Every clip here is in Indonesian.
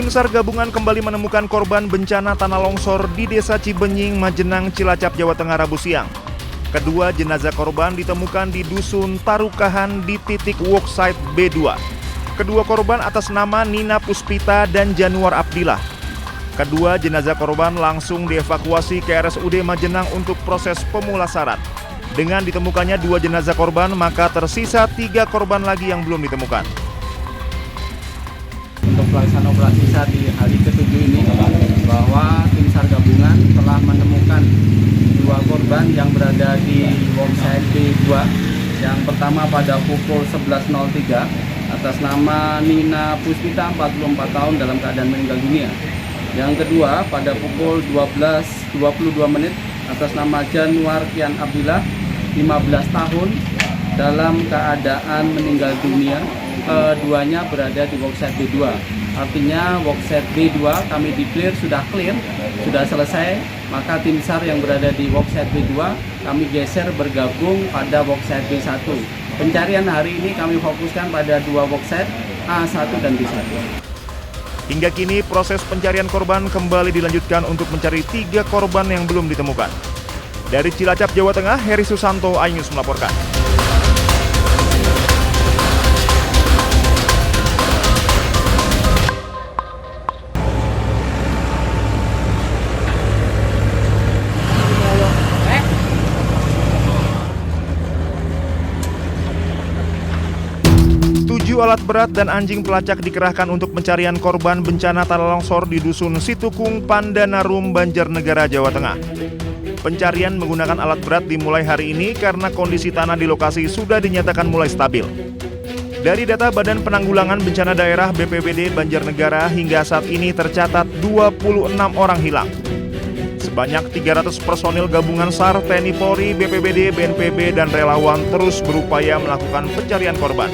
Tim SAR gabungan kembali menemukan korban bencana tanah longsor di Desa Cibenying, Majenang, Cilacap, Jawa Tengah Rabu siang. Kedua jenazah korban ditemukan di Dusun Tarukahan di titik worksite B2. Kedua korban atas nama Nina Puspita dan Januar Abdillah. Kedua jenazah korban langsung dievakuasi ke RSUD Majenang untuk proses pemulasaran. Dengan ditemukannya 2 jenazah korban, maka tersisa 3 korban lagi yang belum ditemukan. Untuk pelaksanaan operasi SAR di hari ke-7 ini, bahwa tim SAR gabungan telah menemukan 2 korban yang berada di worksite B2. Yang pertama pada pukul 11.03 atas nama Nina Puspita 44 tahun dalam keadaan meninggal dunia. Yang kedua pada pukul 12.22 atas nama Januar Abdillah 15 tahun dalam keadaan meninggal dunia. Keduanya berada di worksite B2. Artinya worksite B2 kami declare sudah clear, sudah selesai. Maka tim SAR yang berada di worksite B2 kami geser bergabung pada worksite B1. Pencarian hari ini kami fokuskan pada 2 worksite A1 dan B1. Hingga kini proses pencarian korban kembali dilanjutkan untuk mencari 3 korban yang belum ditemukan. Dari Cilacap, Jawa Tengah, Heri Susanto, iNews melaporkan. Alat berat dan anjing pelacak dikerahkan untuk pencarian korban bencana tanah longsor di Dusun Situkung, Pandanarum, Banjarnegara, Jawa Tengah. Pencarian menggunakan alat berat dimulai hari ini karena kondisi tanah di lokasi sudah dinyatakan mulai stabil. Dari data Badan Penanggulangan Bencana Daerah BPBD Banjarnegara, hingga saat ini tercatat 26 orang hilang. Sebanyak 300 personil gabungan SAR, TNI Polri, BPBD, BNPB, dan relawan terus berupaya melakukan pencarian korban.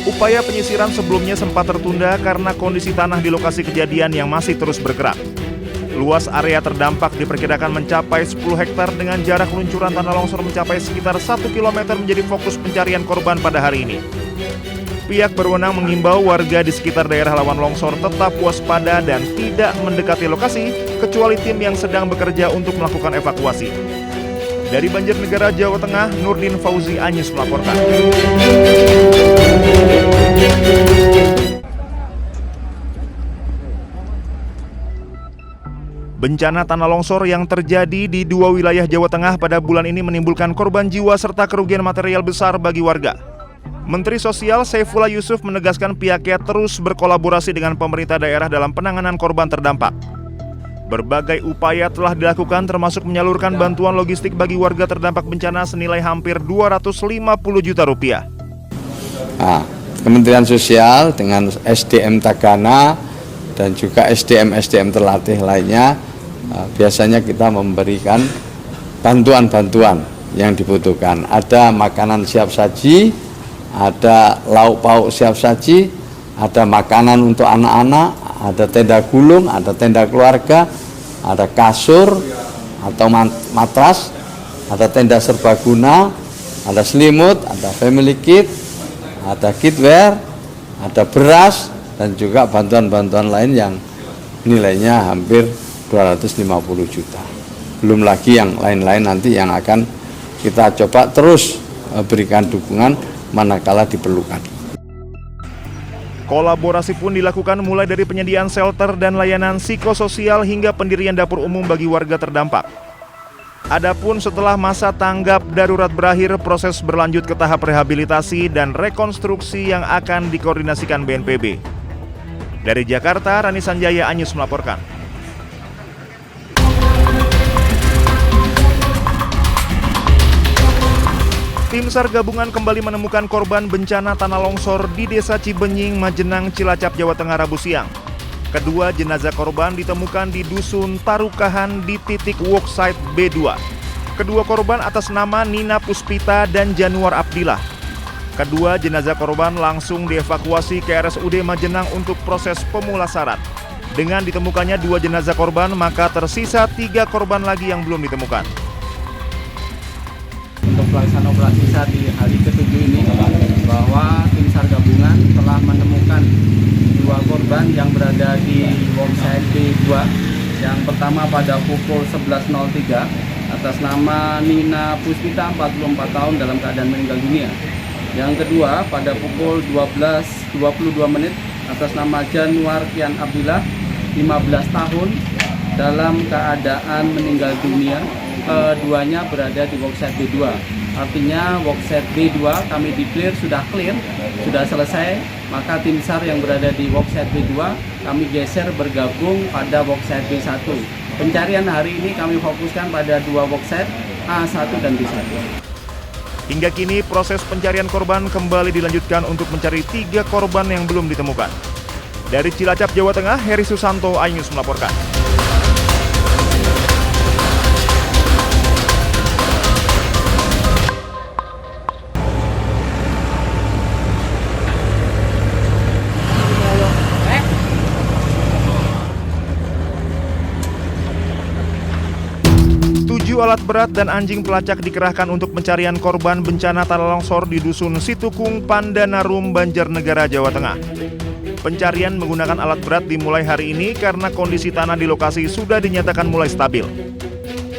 Upaya penyisiran sebelumnya sempat tertunda karena kondisi tanah di lokasi kejadian yang masih terus bergerak. Luas area terdampak diperkirakan mencapai 10 hektar dengan jarak luncuran tanah longsor mencapai sekitar 1 km menjadi fokus pencarian korban pada hari ini. Pihak berwenang mengimbau warga di sekitar daerah rawan longsor tetap waspada dan tidak mendekati lokasi kecuali tim yang sedang bekerja untuk melakukan evakuasi. Dari Banjarnegara, Jawa Tengah, Nurdin Fauzi, iNews melaporkan. Bencana tanah longsor yang terjadi di 2 wilayah Jawa Tengah pada bulan ini menimbulkan korban jiwa serta kerugian material besar bagi warga. Menteri Sosial Saifullah Yusuf menegaskan pihaknya terus berkolaborasi dengan pemerintah daerah dalam penanganan korban terdampak. Berbagai upaya telah dilakukan termasuk menyalurkan bantuan logistik bagi warga terdampak bencana senilai hampir 250 juta rupiah. Kementerian Sosial dengan SDM Tagana dan juga SDM terlatih lainnya, biasanya kita memberikan bantuan-bantuan yang dibutuhkan. Ada makanan siap saji, ada lauk pauk siap saji, ada makanan untuk anak-anak, ada tenda gulung, ada tenda keluarga, ada kasur atau matras, ada tenda serbaguna, ada selimut, ada family kit, ada kitwear, ada beras, dan juga bantuan-bantuan lain yang nilainya hampir 250 juta. Belum lagi yang lain-lain nanti yang akan kita coba terus berikan dukungan manakala diperlukan. Kolaborasi pun dilakukan mulai dari penyediaan shelter dan layanan psikososial hingga pendirian dapur umum bagi warga terdampak. Adapun setelah masa tanggap darurat berakhir, proses berlanjut ke tahap rehabilitasi dan rekonstruksi yang akan dikoordinasikan BNPB. Dari Jakarta, Rani Sanjaya, iNews melaporkan. Tim SAR gabungan kembali menemukan korban bencana tanah longsor di Desa Cibenying, Majenang, Cilacap, Jawa Tengah Rabu siang. Kedua jenazah korban ditemukan di Dusun Tarukahan di titik worksite B2. Kedua korban atas nama Nina Puspita dan Januar Abdillah. Kedua jenazah korban langsung dievakuasi ke RSUD Majenang untuk proses pemulasaran. Dengan ditemukannya 2 jenazah korban, maka tersisa 3 korban lagi yang belum ditemukan. Untuk pelaksanaan operasi SAR di hari ke-7 ini, bahwa tim SAR gabungan telah menemukan 2 korban yang berada di SDB 2. Yang pertama pada pukul 11.03 atas nama Nina Puspita 44 tahun dalam keadaan meninggal dunia. Yang kedua pada pukul 12.22 atas nama Januar Kian Abdillah 15 tahun dalam keadaan meninggal dunia. Keduanya berada di worksite B2. Artinya worksite B2 kami declare sudah clear, sudah selesai. Maka tim SAR yang berada di worksite B2 kami geser bergabung pada worksite B1. Pencarian hari ini kami fokuskan pada dua worksite A1 dan B1. Hingga kini proses pencarian korban kembali dilanjutkan untuk mencari 3 korban yang belum ditemukan. Dari Cilacap, Jawa Tengah, Heri Susanto, iNews melaporkan. Alat berat dan anjing pelacak dikerahkan untuk pencarian korban bencana tanah longsor di Dusun Situkung, Pandanarum, Banjarnegara, Jawa Tengah. Pencarian menggunakan alat berat dimulai hari ini karena kondisi tanah di lokasi sudah dinyatakan mulai stabil.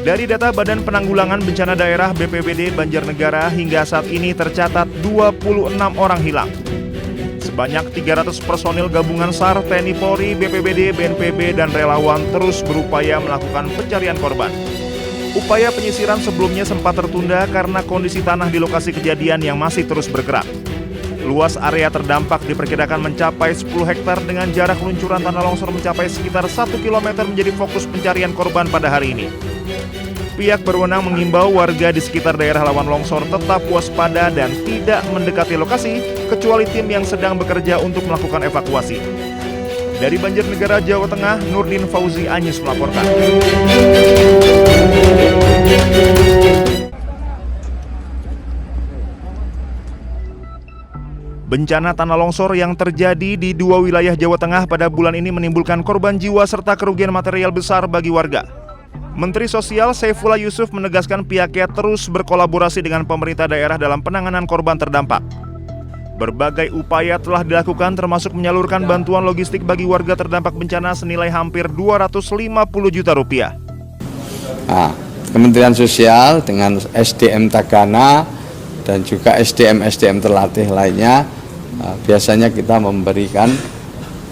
Dari data Badan Penanggulangan Bencana Daerah BPBD Banjarnegara, hingga saat ini tercatat 26 orang hilang. Sebanyak 300 personil gabungan SAR, TNI Polri, BPBD, BNPB, dan relawan terus berupaya melakukan pencarian korban. Upaya penyisiran sebelumnya sempat tertunda karena kondisi tanah di lokasi kejadian yang masih terus bergerak. Luas area terdampak diperkirakan mencapai 10 hektar dengan jarak luncuran tanah longsor mencapai sekitar 1 km menjadi fokus pencarian korban pada hari ini. Pihak berwenang mengimbau warga di sekitar daerah rawan longsor tetap waspada dan tidak mendekati lokasi kecuali tim yang sedang bekerja untuk melakukan evakuasi. Dari Banjarnegara, Jawa Tengah, Nurdin Fauzi, iNews melaporkan. Bencana tanah longsor yang terjadi di 2 wilayah Jawa Tengah pada bulan ini menimbulkan korban jiwa serta kerugian material besar bagi warga. Menteri Sosial Saifullah Yusuf menegaskan pihaknya terus berkolaborasi dengan pemerintah daerah dalam penanganan korban terdampak. Berbagai upaya telah dilakukan termasuk menyalurkan bantuan logistik bagi warga terdampak bencana senilai hampir 250 juta rupiah. Kementerian Sosial dengan SDM Tagana dan juga SDM terlatih lainnya, biasanya kita memberikan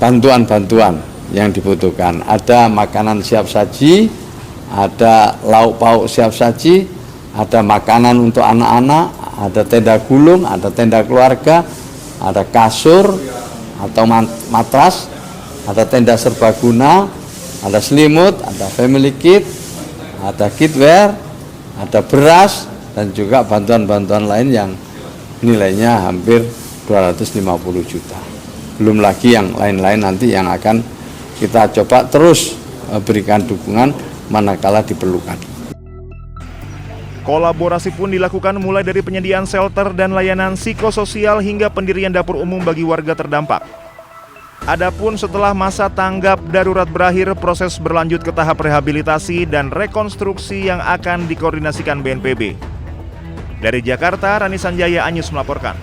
bantuan-bantuan yang dibutuhkan. Ada makanan siap saji, ada lauk pauk siap saji, ada makanan untuk anak-anak, ada tenda gulung, ada tenda keluarga, ada kasur atau matras, ada tenda serbaguna, ada selimut, ada family kit, ada kitwear, ada beras, dan juga bantuan-bantuan lain yang nilainya hampir 250 juta. Belum lagi yang lain-lain nanti yang akan kita coba terus berikan dukungan manakala diperlukan. Kolaborasi pun dilakukan mulai dari penyediaan shelter dan layanan psikososial hingga pendirian dapur umum bagi warga terdampak. Adapun setelah masa tanggap darurat berakhir, proses berlanjut ke tahap rehabilitasi dan rekonstruksi yang akan dikoordinasikan BNPB. Dari Jakarta, Rani Sanjaya, iNews melaporkan.